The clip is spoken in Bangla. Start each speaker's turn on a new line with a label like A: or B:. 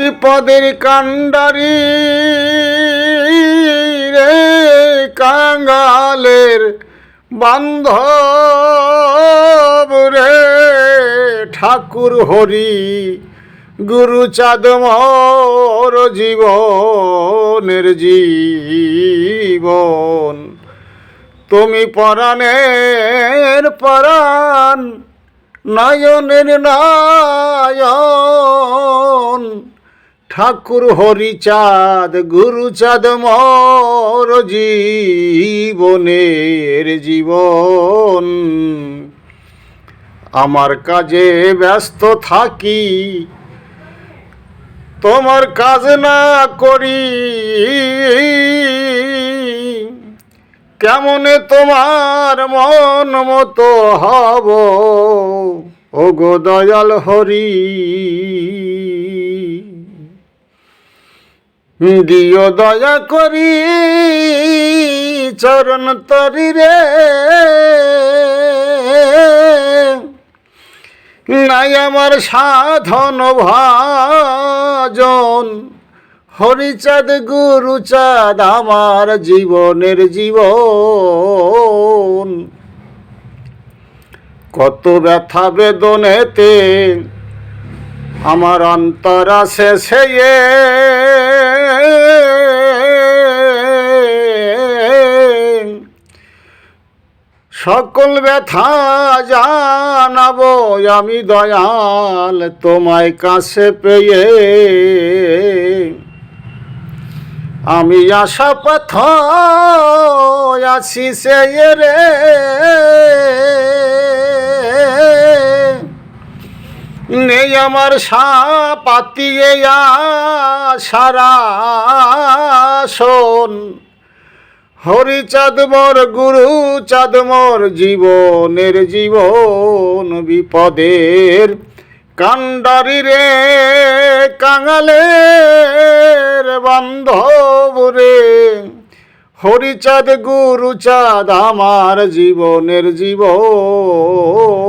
A: বিপদের কাণ্ডারি রে কাঙ্গালের বান্ধব রে ঠাকুর হরি গুরুচাঁদ মোর জীবনের জীবন। তুমি পরাণের পরাণ নয়নের নয়ন, ঠাকুর হরিচাঁদ গুরুচাঁদ মোর জীবনের জীবন। আমার কাজে ব্যস্ত থাকি, তোমার কাজ না করি, কেমনে তোমার মন মতো হব ও গো দয়াল হরি। দিও দয়া করি চরণ তরি রে, নাই আমার সাধন ভাজন, হরিচাঁদ গুরুচাঁদ আমার জীবনের জীবন। কত ব্যথা বেদনেতে আমার অন্তর আছে ছেয়ে, সকল ব্যথা জানাবো আমি দয়াল তোমায় কাছে পেয়ে। আমি আশা পথ আছি সে রে, নেই আমার সাপাতিয়ে সারা শোন, হরিচাঁদ মোর গুরুচাঁদ মোর জীবনের জীবন। বিপদের কাণ্ডারি রে কাঙালের বান্ধব রে, হরিচাঁদ গুরুচাঁদ আমার জীবনের জীবন।